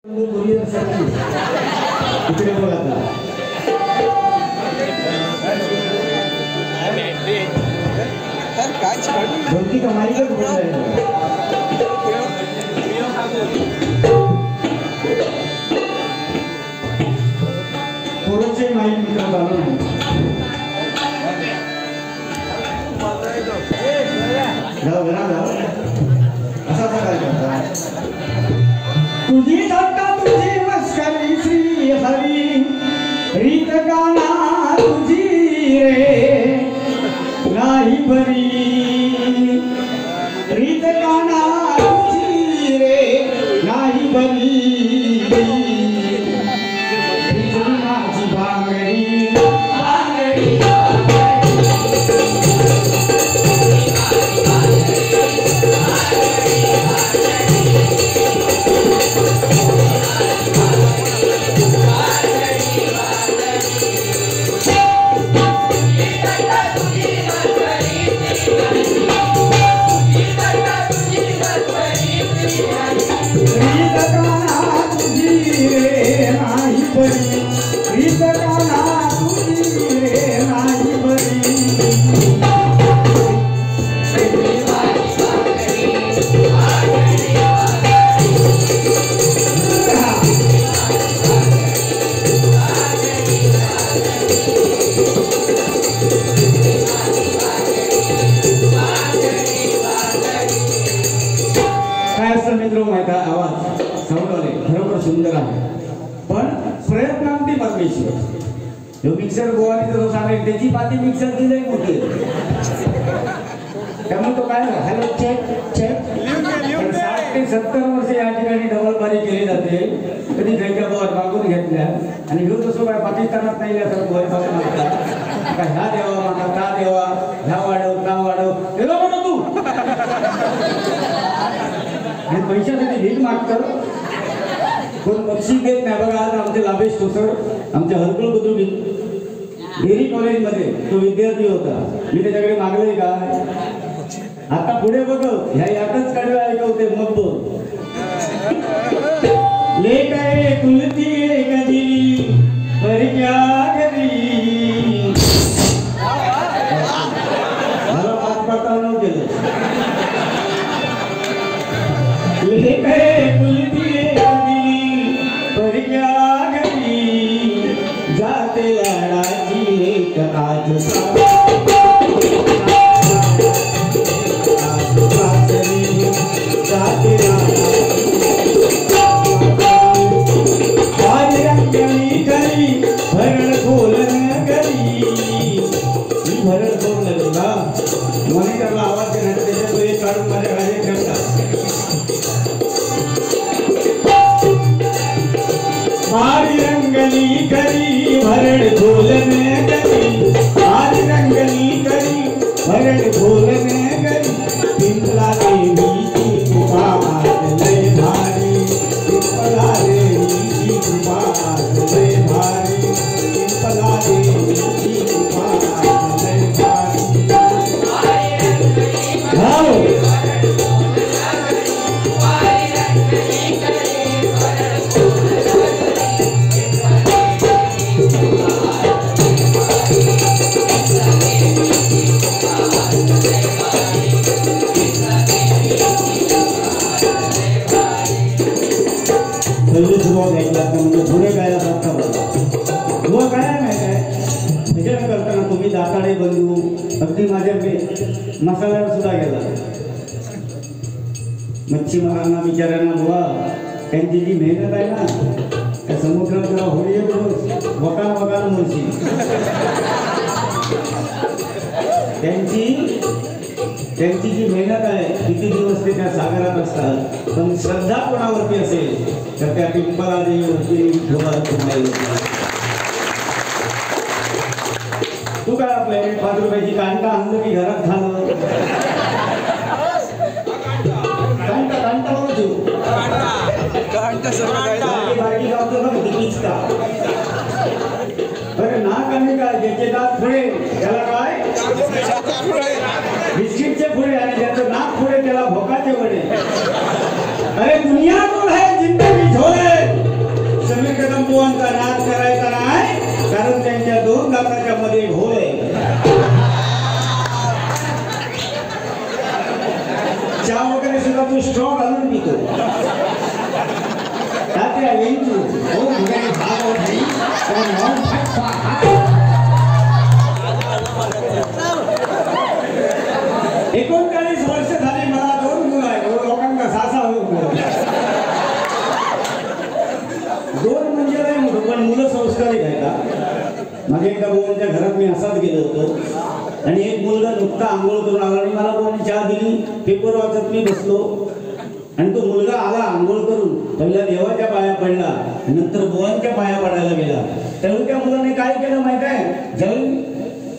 इकडे बघ आता भरती कमाईलाच बोल आहे थोडंसे माहीत मित्र झालं नाही जाऊ घरा जाऊ असा काय करता तुझी थट्टा तुझी मस्करी श्री हरी रीत गाना तुझी रे नाही बरी रीत गाना तुझी रे नाही बरी माझी भांगडी भांगडी सुंदर आहे पण प्रयत्नांती परमेश्वर जो मिक्सर गोवानी तो सांगेल त्याची पाती मिक्सर दिले कुठे त्यामुळे तो काय हॅलो चेक चेक 60 ते 70 वर्ष या ठिकाणी डबल बारी केली जाते कधी त्यांच्या बोर मागून घेतल्या आणि घेऊन तसं काय पाकिस्तानात नाही असं बोर बघून मागतात काय ह्या देवा मागा का देवा ह्या वाढव का वाढव देवा म्हणतो तू आणि पैशासाठी भीक मागतं कोण बक्षीस देत नाही बघा आज आमचे लाभेश ठोसर आमच्या हरकुल बुद्रुक डेरी कॉलेजमध्ये तो विद्यार्थी होता मी त्याच्याकडे मागलोय का आता पुढे बघ ह्या यातच कडवे ऐकवते मग बोल लेक आहे कुलती कधी परक्या घरी मला पाठपाठावून केलं लेक आहे कुलती परक्या घरी जाते लाडाची एक आज जाते रंगणी करी भरण बोलन करी भरण बोललं का मॉनिटरला आवाज देण्याचा त्याच्या तो एक काढून माझ्या गाडी करतात मारी रंगली करी भरण बोलन करी मारी रंगली करी भरण बोलन करी पिंपला देवीची कृपा लय भारी पिंपला देवीची कृपा लय भारी पिंपला देवीची कृपा लय भारी पुढे काय माहिती आहे भजन करताना तुम्ही दाताडे बंधू अगदी माझ्या मसाल्यावर सुद्धा गेला मच्छीमारांना बिचाऱ्यांना बुवा त्यांची जी मेहनत आहे ना त्या समुद्रात जरा होळी वकाल वकाल मोर्ची त्यांची जी मेहनत आहे किती दिवस ते त्या सागरात असतात पण श्रद्धा कोणावरती असेल तर त्या पिंपला देवीवरती तू काय आपल्या 5 रुपयाची कांटा आणलं की घरात झालं कांटा बरं नाक आणि काय ज्याचे दात पुढे त्याला काय बिस्किटचे पुढे आणि ज्याचं नाक पुढे त्याला भोकाचे वडे अरे दुनिया को है जिंदगी झोले त्याच्यामध्ये एक होल आहे. चहा वगैरे सुद्धा तू स्ट्रॉ घालून पितो. तात्या येईन तू हो वगैरे भाग होत नाही. 39 वर्ष झाली मला 2 मुलं आहेत. लोकांना 6 होत 2 म्हणजे नाही म्हणतो पण मुलं संस्कारिक आहेत का. मागे एका भावांच्या घरात मी असाच गेलो होतो आणि एक मुलगा नुकता आंघोळ करून आला आणि मला भावाने चहा दिली. पेपर वाचत मी बसलो आणि तो मुलगा आला आंघोळ करून. पहिला देवाच्या पाया पडला नंतर बुवांच्या पाया पडायला गेला. त्यावेळी त्या मुलाने काय केलं माहित आहे. ज्यावेळी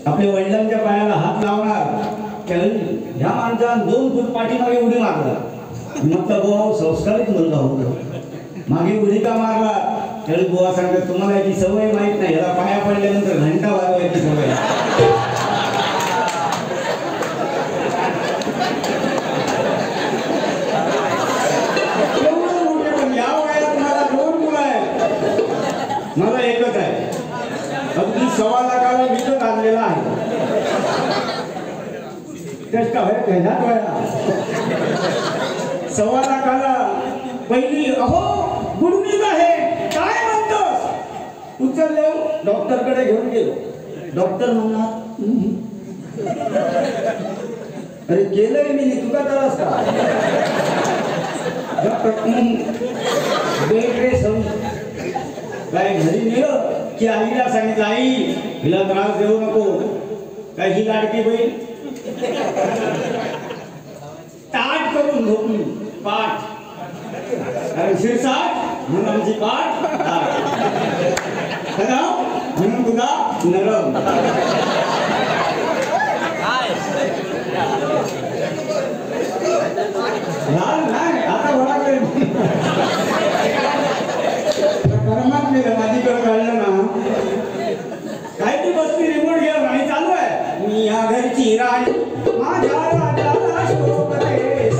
आपल्या वडिलांच्या पायाला हात लावणार त्यावेळी ह्या माणसानं 2 फूट पाठीमागे उडी मारला. म्हटलं बुवा संस्कारित मुलगा होतो. मागे उडी का मारला त्यावेळी बुवा सांगतात तुम्हाला याची सवय माहित नाही. याला पाया पडल्यानंतर घंटा वाजवायची सवय. मला एकच आहे. अगदी 1.25 लाखाला विकत आणलेला आहे. कष्ट आहे घेण्यात वया 1.25 लाखाला पहिली अहो गुडनीच आहे काय म्हणतोस. उचललं डॉक्टरकडे घेऊन गेलो. डॉक्टर म्हणणार अरे केलंय मी तुका त्रास का. डॉक्टर बेड रे काय घरी नेलं की आईला सांगितलं आई हिला त्रास देऊ नको. काय ही लाडकी बहीण ताट करून झोपली. पाठ कारण शिरसाट म्हणून आमची पाठ म्हणून तुझा नरम. नाही आता बरोबर कर्मात मी माझीकडे काढलं ना काय ती बसली रिमोट घेऊन आणि चालू आहे मी या घरची राणी माझ्या राजाला शोभते.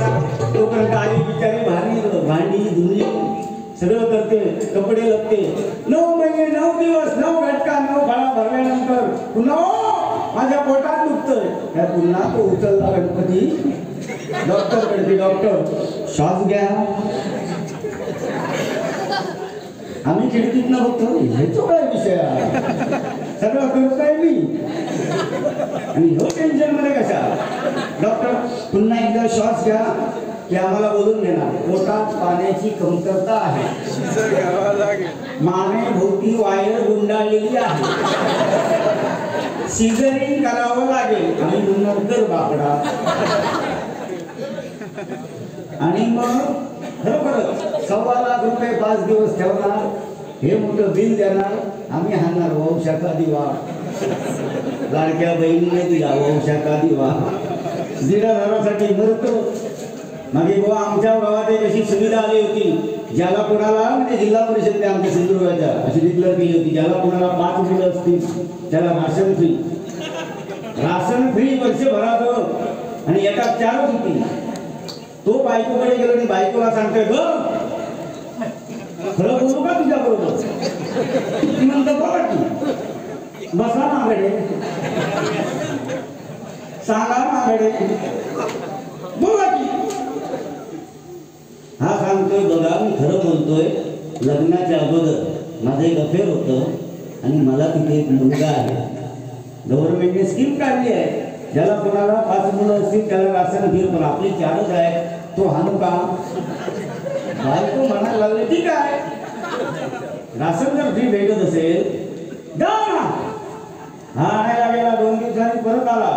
तोपर्यंत आई बिचारी भारी भांडी धुली सगळं करते कपडे लागते. 9 महिने 9 दिवस 9 घटका 9 फळा भरल्यानंतर पुन्हा माझ्या पोटात दुखतंय. त्या पुन्हा तो उचलला गणपती डॉक्टरकडे. डॉक्टर श्वास घ्या. आम्ही खिडकीत न बघतो हे काय विषय सगळं करतोय मी आणि हो टेन्शन मध्ये कशा. डॉक्टर पुन्हा एकदा श्वास घ्या की आम्हाला बोलून देणार पोटात पाण्याची कमतरता आहे. माने भोवती वायर गुंडाळलेली आहे. सिझरिंग करावं लागेल आणि नंतर बापडा. आणि मग खरोखरच 1.25 लाख रुपये 5 दिवस ठेवणार. हे मोठं बिल देणार. आम्ही हाणणार वंशाचा दिवा. लाडक्या बहिणीने दिला वंशाचा दिवा. 1,500साठी मरतो. मागे बुवा आमच्या गावात एक अशी सुविधा आली होती ज्याला कोणाला म्हणजे जिल्हा परिषदेने आमच्या सिंधुदुर्गाच्या अशी डिक्लेअर केली होती ज्याला कोणाला 5 मुलं असतील त्याला राशन फ्री. राशन फ्री वर्षभरात आणि एका 4च होती. तो बायकोकडे गेलो आणि बायकोला सांगतोय ग खरं बोलू का तुझ्या बरोबर. ती म्हणतो बघा की बसा मागडे सांगा मागडे बोला की. हा सांगतोय बघा मी खरं बोलतोय. लग्नाच्या अगोदर माझं एक अफेअर होतं आणि मला तिथे एक मुलगा आहे. गव्हर्नमेंटने स्कीम काढली आहे ज्याला कोणाला 5 मुलं असतील त्याला राशन फ्री. पण आपली 4च आहे तो हाणू का. बायको म्हणायला लागले ठीक आहे राशन जर फ्री भेटत असेल द्या ना. हा आणायला गेला 2 दिवसांनी परत आला.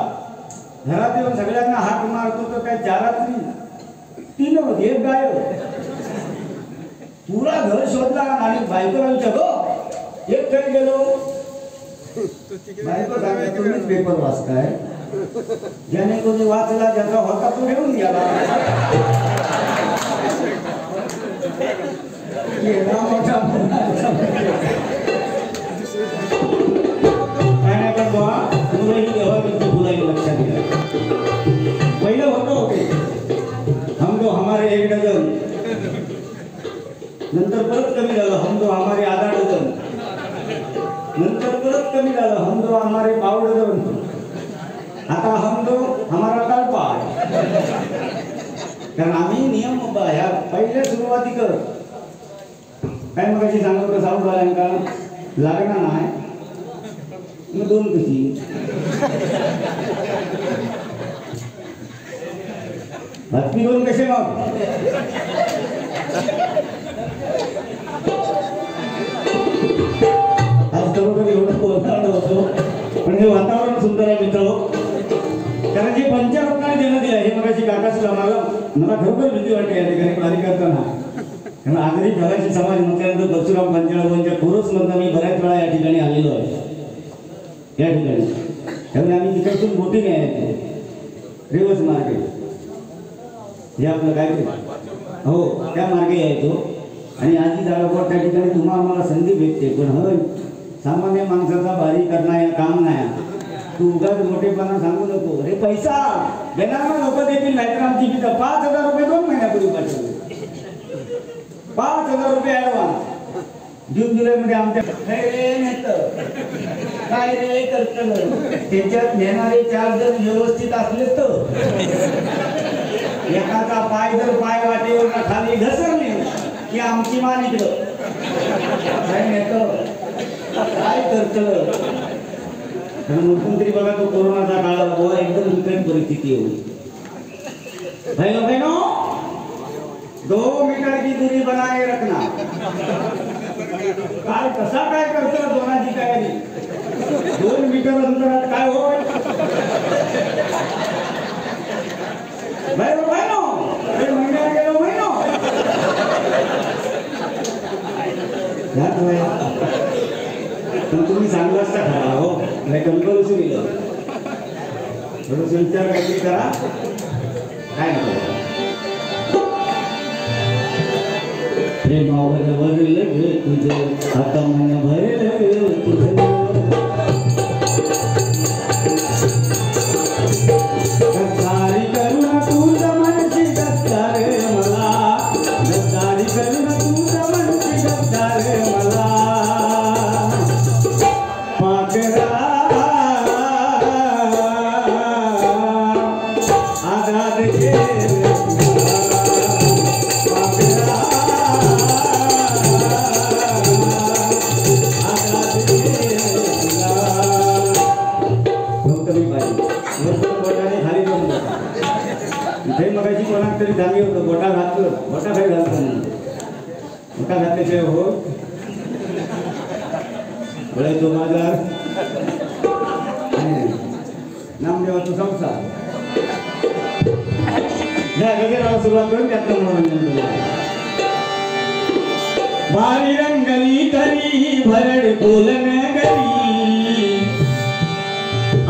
घरात येऊन सगळ्यांना हाक मारतो तर त्या 4 3 होती एक गायब. पुरा घर शोधला आणि बायकोला विचारलो एक तरी गेलो. बायको सांगते तुम्हीच पेपर वाचताय. ज्याने कोणी वाचला ज्याचा होता तो घेऊन गेला. मोठा लक्षात घ्या. पहिलं होतं होते हम दो हमारे 1 डझन. नंतर परत कमी झालं हम दो हमारे आधा डझन. नंतर परत कमी झालं झालं, हम दो हमारे पावडे दो, आता हम दो हमारा तळपा. कारण आम्ही नियम ह्या पहिल्या सुरुवाती कर काय मग सांगत होतं साऊथ वाल्यांका लागणार नाही मग दोन कशी बातमी दोन कसे मग आज खरोखर एवढं पोहोचणार होतो पण हे वातावरण सुंदर आहे मित्र. कारण जे पंचरत्नाने देणं दिलं हे मगाशी काका सुद्धा मला खरोखर भीती वाटते या ठिकाणी कार्य करताना. कारण आगरी प्रवासी समाज म्हटल्यानंतर परशुराम पंचाळांच्या कोरसमधनं मी बऱ्याच वेळा या ठिकाणी आलेलो आहे या ठिकाणी. त्यामुळे आम्ही तिकडसून बोटीने यायचो रेवस मार्गे हे आपलं काय हो त्या मार्गे यायचो आणि आजी जाळापोट त्या ठिकाणी तुम्हाला आम्हाला संधी भेटते. पण हय सामान्य माणसाचा बारी करणं काम नाही. तू उगाच मोठेपणा सांगू नको. अरे पैसा देणार ना लोक देतील नाहीतर आमची फी 5,000 रुपये 2 महिन्यापूर्वी पाठवले. 5,000 रुपये ऍडव्हान्स जून जुलैमध्ये आमच्या काय रे करत त्याच्यात नेणारे 4 जण व्यवस्थित असले तर एखादा पाय जर पाय वाटेवर खाली घसरले की आमची मान इकडं काय नेत काय करत. मुख्यमंत्री बघा तो कोरोनाचा काळ बाबा एकदम विकट परिस्थिती होती. भाइयों बहनों 2 मीटर की दूरी बनाए रखना. काय कसा काय करतो दोनाची तयारी 2 मीटर अंतरात काय होय भाइयों बहनों अरे महिन्याला गेलो महिनो पण तुम्ही चांगलं असता खरा हो नाही कंपल्सरी दिलं थोडंसं विचार काहीतरी करा काय नको. प्रेमावर भरलं गे तुझं आता मन भरलं गे तुझं गद्दारी करून तुझं मनशी गद्दार मला गद्दारी करून तुझं मनशी गद्दार मला मगाशी कोणाक तरी जागे होतं गोटा घातलं गोटा काही घालतं गोटा घातल्याशिवाय हो बळे तो बाजार नामदेवाचा संसार गगेराला सुरुवात करून त्यातलं मनोरंजन बारी रंगली तरी भरड बोलन गरी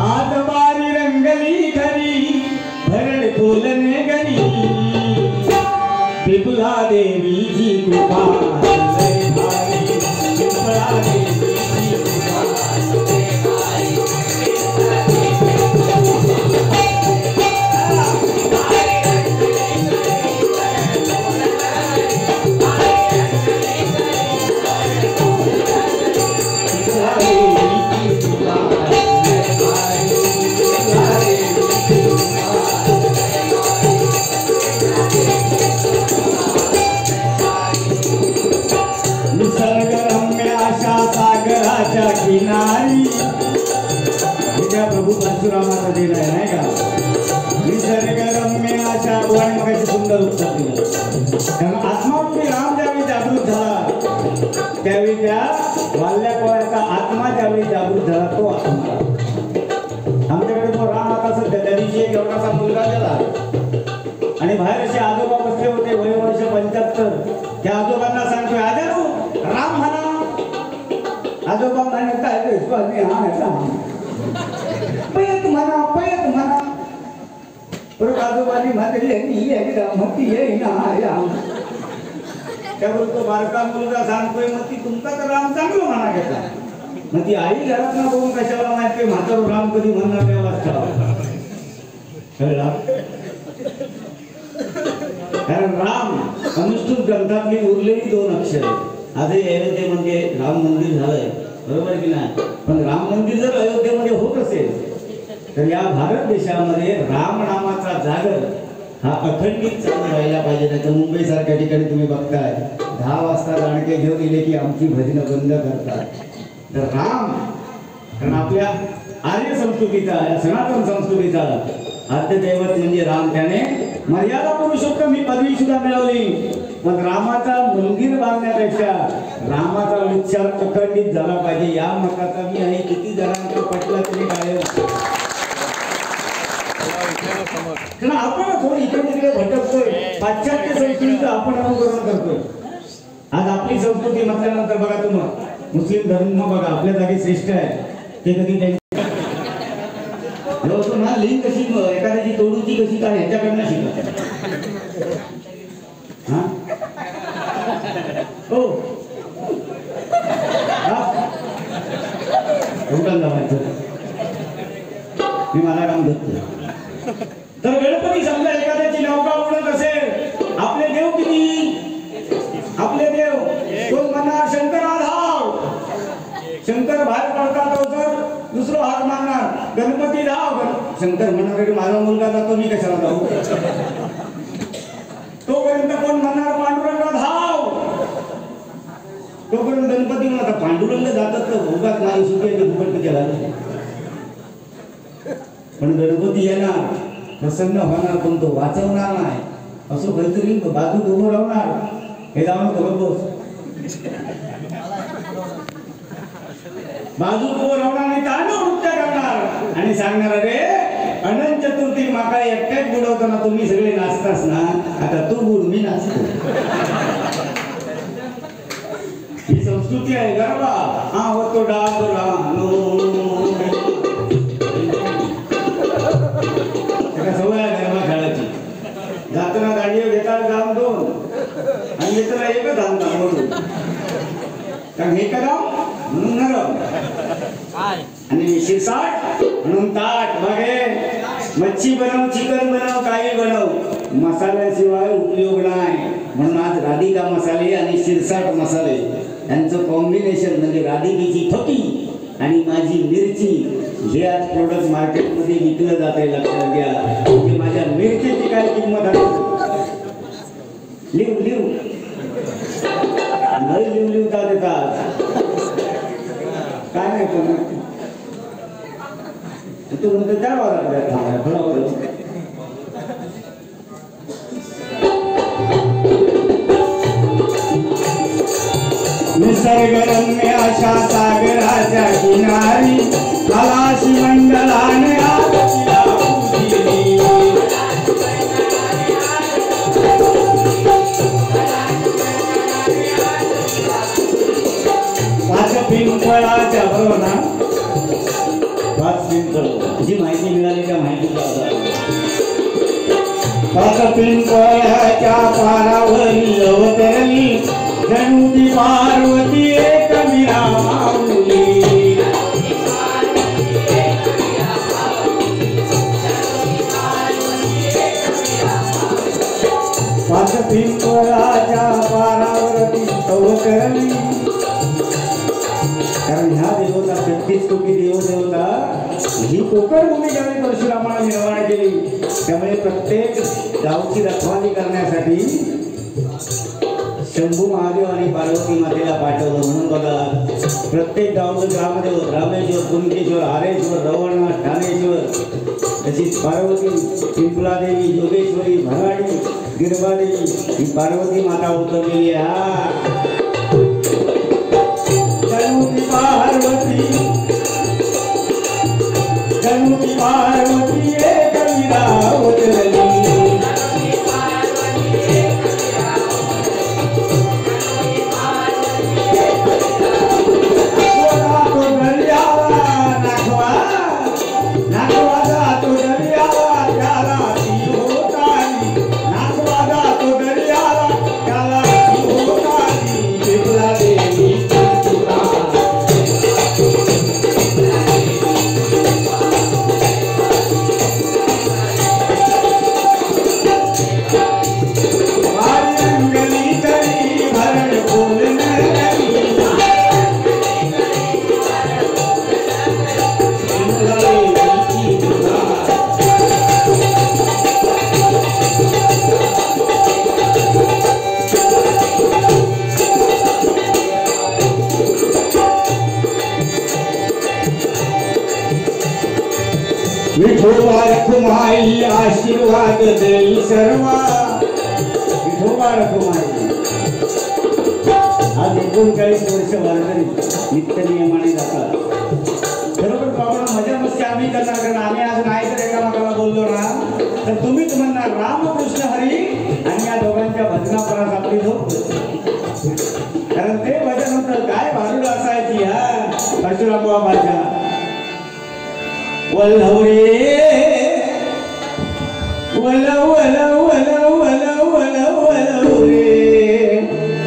आज बारी रंगली घरी भरड बोलन गरी बिपुला देवीची कृपा बिपुला देवीची कृपा किनारी प्रभू परशुरामाचा दिला आहे नाही का. निसर्गरम्य अशा आणि मग सुंदर उत्तर दिलं. कारण आत्मारूपी राम ज्यावेळी जागृत झाला त्यावेळी त्या वाल्ल्या कोळ्याचा आत्मा ज्यावेळी जागृत झाला तो आत्मा आमच्याकडे तो राम आता सध्या त्या दिवशी एक एवढासा मुलगा झाला आणि बाहेर असे आजोबा बसले होते वय वर्ष 75. त्या आजोबांना सांगतोय आजारू राम म्हणा. आजोबा म्हणे काय पयत म्हणा परत आजोबांनी म्हटले त्यावर तो बारका मुलगा सांगतोय मग ती तुमचा तर राम चांगलं म्हणा घेता. मग ती आई घरात ना बघून कशाला माहिती म्हातारो राम कधी म्हणणार तेव्हा कळला. कारण राम अनुष्ठुप ग्रंथातली उरलेली 2 अक्षर आजही अयोध्ये म्हणजे राम मंदिर झालंय बरोबर की नाही? पण राम मंदिर जर अयोध्येमध्ये होत असेल तर या भारत देशामध्ये राम नामाचा जागर हा अखंडित चालू राहिला पाहिजे. नाही तर मुंबई सारख्या ठिकाणी तुम्ही बघताय 10 वाजता जाणके घेऊन गेले की आमची भजनं बंद करतात. तर राम, कारण आपल्या आर्य संस्कृतीचा, सनातन संस्कृतीचा आद्य दैवत म्हणजे राम. त्याने मर्यादा पुरुषोत्तम ही पदवी सुद्धा मिळवली. पण रामाचा मंदिर बांधण्यापेक्षा रामाचा उच्चार अखंडित झाला पाहिजे या मताचा मी आहे. किती जणांचा पटला तरी काय, आपण इकडे तिकडे भटकतोय. पाश्चात्य संस्कृतीचं आपण अनुकरण करतोय. आज आपली संस्कृती म्हटल्यानंतर बघा तुम्हाला मुस्लिम धर्म बघा आपल्या जागी श्रेष्ठ आहे. ते कधी ना लिंक कशी एखाद्याची तोडूची कशी काय ह्याच्याकडनं शिकत हा हो मी मला काम करतो. तर गणपती समजा एखाद्याची नौका उडत असेल, आपले देव किती? आपले देव कोण म्हणणार शंकर धाव, शंकर बाहेर पडतात तर दुसरं हात मारणार गणपती धाव. शंकर म्हणणार की माझा मुलगा जातो मी कशाला जाऊ. तोपर्यंत कोण म्हणणार पांडुरंग धाव. तोपर्यंत गणपती म्हणतात पांडुरंग जातात तर भोगात नाही सुखे दुपट केला. पण गणपती येणार, प्रसन्न होणार, पण तो वाचवणार नाही. असं काहीतरी बाजूत उभं राहणार. हे जाऊन बघ बाजू उभं राहणार आणि तांडव नृत्य करणार आणि सांगणार अरे अनंत चतुर्थी माका एकट्याच बुडवताना तुम्ही सगळे नाचतास ना, आता तू बुड मी नाचतो. ही संस्कृती आहे. गरबा हा होतो डाबरा सवय गरबा खेळायची. जाताना गाडीवर घेतात जाम 2 आणि येताना एकच आणता म्हणून, कारण हे करा म्हणून नरम आणि शिरसाट म्हणून ताट. बघे मच्छी बनव, चिकन बनव, काही बनव, मसाल्याशिवाय उपयोग नाही. म्हणून आज राधिका मसाले आणि शिरसाट मसाले यांचं कॉम्बिनेशन म्हणजे राधिकेची फकी आणि माझी मिरची हे आज प्रोडक्ट मार्केटमध्ये विकलं जाते. लक्षात घ्या की माझ्या मिरचीची काय किंमत आहे. लिहू लिहू नाही लिहू लिहूता देतात काय नाही. पण तू म्हणतो त्या वाला निसर्गरम्य अशा सागराच्या किनारी आकाशी मंडलाने आरतीला उजिरी. पाच पिंपळाच्या बरोबर 5 पिंपळ जी माहिती मिळाली त्या माहितीचा 5 पिंपळाच्या पारावरी अवतरली जणू ती पार्वती एक मीरा माऊली. 5 पिंपळाच्या पारावरती अवतरली. कारण ह्या देवता 33 कोटी देवदेवता ही कोकण भूमिकाने परशुरामाला निर्माण केली. त्यामुळे प्रत्येक गावची रखवाली करण्यासाठी शंभू महादेव आणि पार्वती मातेला पाठवलं. म्हणून बघा प्रत्येक गावचं ग्रामदेव रामेश्वर, कुणकेश्वर, हारेश्वर, रवळनाथ, ठाणेश्वर, तशीच पार्वती, पिंपलादेवी, योगेश्वरी, भराडी, गिरबादेवी ही पार्वती माता उतरलेली आहे. पार्वती जनुती पार्वती एक मीरा उतरली. विठोबा रखुमाई आशीर्वाद देई सर्वा विठोबा रखुमाई आज 39 वर्ष वारकरी नित्य नियमाने जातात बरोबर बाबा मजा मस्ती आम्ही करणार कारण आम्ही आज नाही तर एकामेकाला बोललो ना तर तुम्हीच म्हणणार रामकृष्ण हरी आणि या दोघांच्या भजनापरात आपली झोप कारण ते भजन होतं काय भारूड असायची हा परशुराम बाबाच्या वल्लवरे वल वल वल वल वल वल्लवरे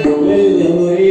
वल्लवरे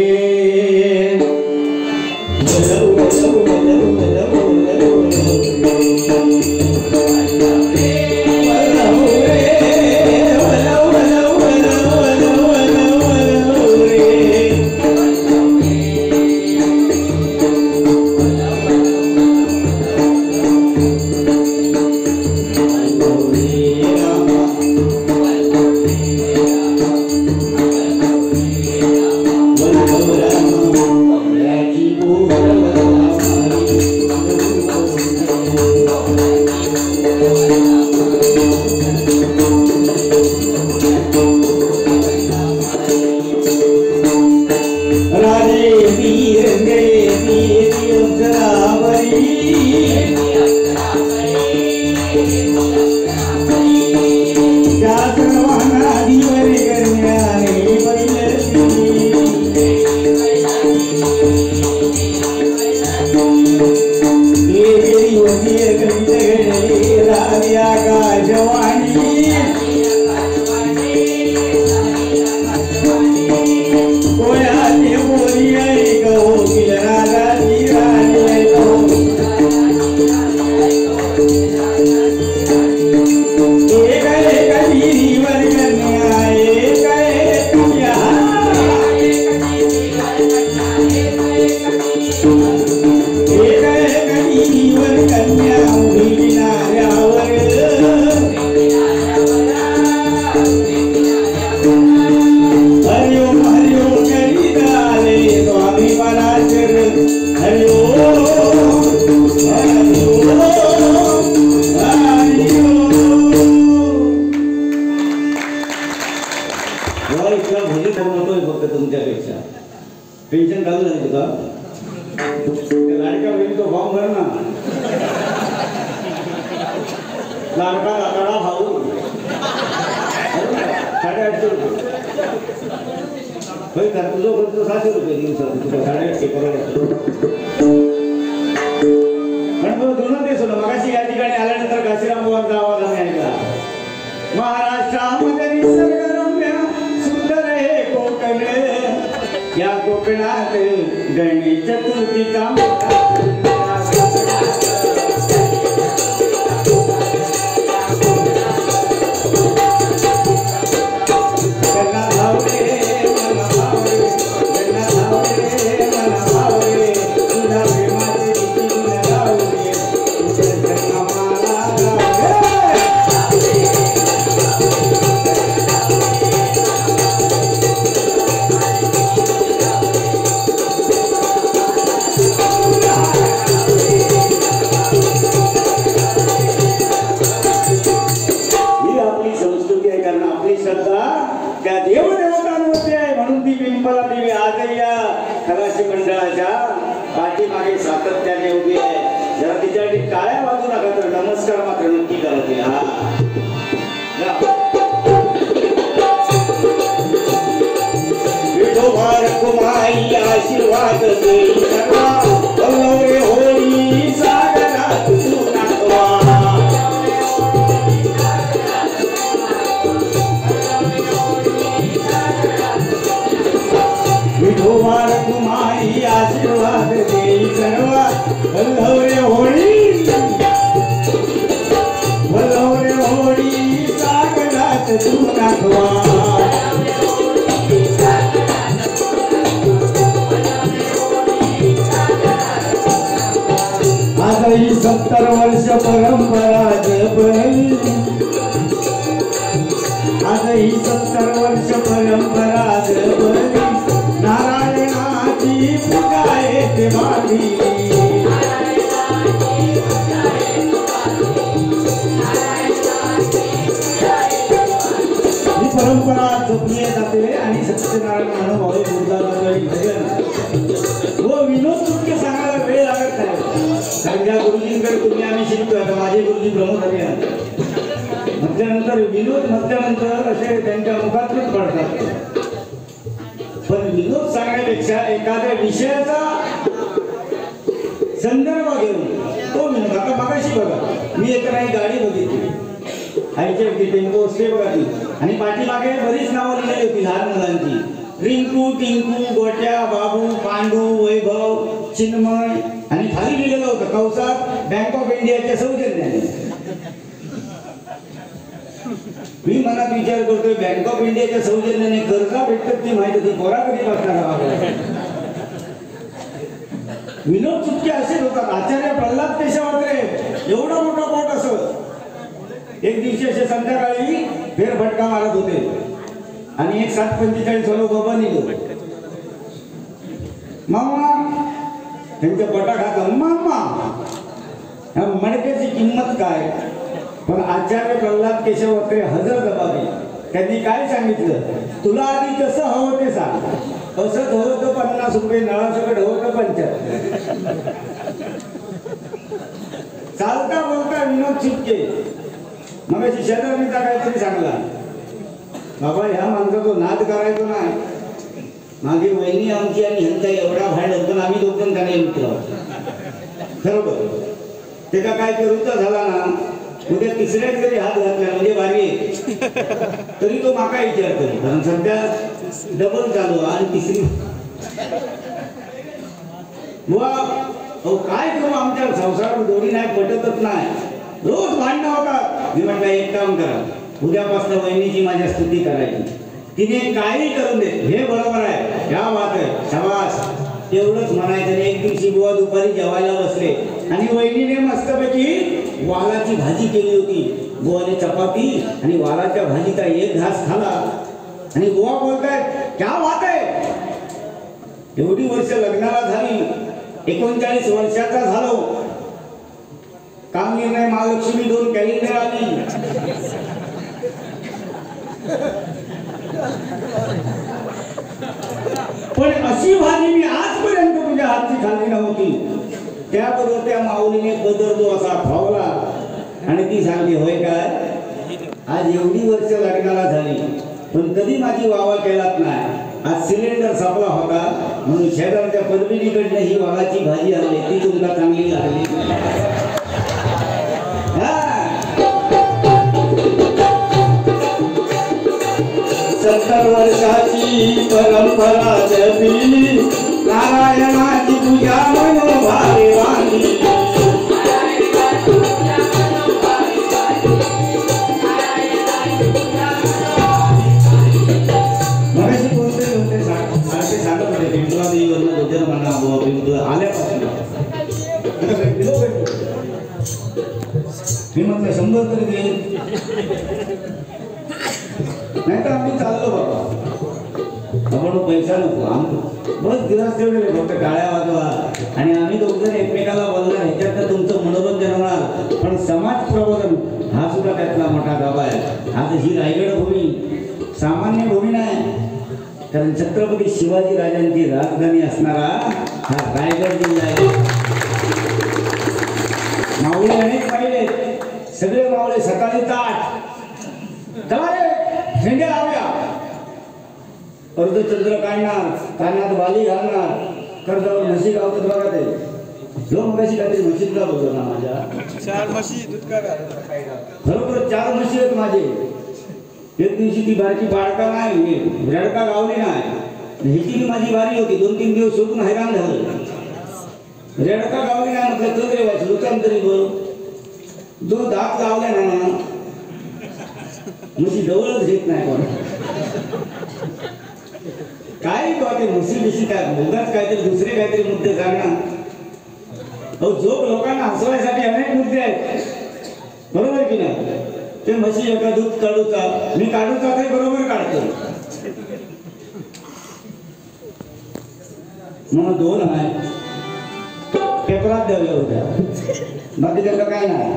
महाराष्ट्रामध्ये निसर्गरम्य सुंदर हे कोकण या कोकणात गणेश चतुर्थीचा पाठीमागे सातत्याने उभी आहे जरा तिच्यासाठी टाळ्या वाजू नका तर नमस्कार मात्र नक्की करते हा विठोबा रखुमाई आशीर्वाद देई सर्वा वल्लवरे होळी सागरात तू नाचवा विठोबा रखुमाई आशीर्वाद देई सर्वा वल्लवरे होळी सागरात तू नाचवा शिकतोय आता माझे गुरुजी प्रमुख अभियान म्हटल्यानंतर विनोद म्हटल्यानंतर असे त्यांच्या मुखातच पडतात. पण विनोद सांगण्यापेक्षा एखाद्या विषयाचा संदर्भ घेऊन तो विनोद. आता मगाशी बघा मी एक नाही गाडी बघितली आईची होती टेम्पो असते बघा ती आणि पाठीमागे बरीच नावं लिहिली होती लहान मुलांची. रिंकू टिंकू गोट्या बाबू पांडू वैभव चिन्मय आणि खाली लिहिलेलं होतं कंसात बँक ऑफ इंडियाच्या सौजन्याने. मी मनात विचार करतोय बँक ऑफ इंडियाच्या सौजन्याने कर्जा भेटतात ती माहिती होती पोरा कधी बसणार. विनोद चुटके असेच होतात. आचार्य प्रल्हाद केशवात्रे एवढा मोठा पोट असत. एक दिवशी असे संध्याकाळी फेरफटका मारत होते आणि एक 7:45 वालो बाबा निघो मामा त्यांच्या पोटाखात मामा ह्या मडक्याची किंमत काय. पण आचार्य प्रल्हाद केशवात्रे हजर जबाबी त्यांनी काय सांगितलं तुला आधी कसं हवं ते सांग. असं हवं तर 50 रुपये नळासकट हवं तर 75. चालता बोलता विनोद चुटके मग शेजारणीचा काहीतरी सांगला बाबा ह्या माणसाचा नाद करायचो नाही. मागे वहिनी आमची आणि ह्यांचा एवढा भांडण पण आम्ही दोघं त्याने मित्र बरोबर. ते का काय करूचा झाला ना उद्या तिसऱ्याच जरी हात घातला म्हणजे बारी तरी तो माका विचारतो. कारण सध्या डबल चालू आणि तिसरी बुवा अहो काय करू आमच्या संसारात दोरी नाही पटतच नाही. रोज भांडणं होतात. मी म्हटलं एक काम करा उद्यापासून वहिनीची माझ्या स्तुती करायची. तिने काही करून दे हे बरोबर आहे ह्या बात आहे शाबास एवढंच म्हणायचं. एक दिवशी बुवा दुपारी जेवायला बसले आणि वहिनीने मस्तपैकी वालाची भाजी केली होती. बुवाने चपाती आणि वालाच्या भाजीचा एक घास खाला आणि बुवा बोलतायत क्या बात आहे. एवढी वर्ष लग्नाला झाली 39 वर्षाचा झालो. काम निर्णय महालक्ष्मी 2 कॅलेंडर आली. पण अशी भाजी मी आजपर्यंत तुझ्या हातची खाल्ली नव्हती. त्याबरोबर त्या माऊलीने बदलतो असा फावला आणि ती सांगली होय काय आज एवढी वर्ष लग्नाला झाली पण कधी माझी वावा केलाच नाही. आज सिलेंडर संपला होता म्हणून शेजारच्या परबिनीकडनं ही वालाची भाजी आणली ती तुमका चांगली लागली. 70 वर्षाची परंपरा जपली नारायणाची पूजा मनोभावे वाणी. मगाशी कोणते सांगत होते पिंपळा देवीवरनं भजन म्हणा आल्यापासून मी म्हटलं 100 तरी देईल नाही तर आम्ही चाललो बाबा आपण पैसा नको आम्ही बस दिवस तेवढे फक्त टाळ्या वाजवा आणि आम्ही दोघं एकमेकाला बोलणार ह्याच्यात तुमचं मनोरंजन होणार. पण समाज प्रबोधन हा सुद्धा त्यातला मोठा गाभा आहे. आज ही रायगड भूमी सामान्य भूमी नाही कारण छत्रपती शिवाजी राजांची राजधानी असणारा हा रायगड जिल्हा आहे. मावळे अनेक पाहिले सगळे मावळे सकाळी ताट झेंडे लावूया अर्धचंद्र काढणार कानात बाली घालणार कर्जावर म्हशी गावतात बघा ते लोक मगाशी काहीतरी म्हशीतला बघतो ना माझ्या 4 म्हशी दूध का खरोखर 4 म्हशी आहेत माझे. एक दिवशी ती बारकी बाळका नाही रडका गावली नाही ह्याची माझी बारी होती 2-3 दिवस सोडून हैराण झालं. रेडका गावली नाही म्हटलं चल रे वाच लुकान तरी बघ जो दात लावला ना म्हशी जवळच घेत नाही कोण काय ते म्हशी बिशी काय मुगाच काहीतरी दुसरे काहीतरी मुद्दे सांगणार. झोप लोकांना हसवायसाठी अनेक मुद्दे आहेत बरोबर की नाही. ते म्हशी एका दूध काढूचा मी काढूचा ते बरोबर काढतो मग 2 आहे पेपरात द्याव्या होत्या बाकी त्याला काय नाही.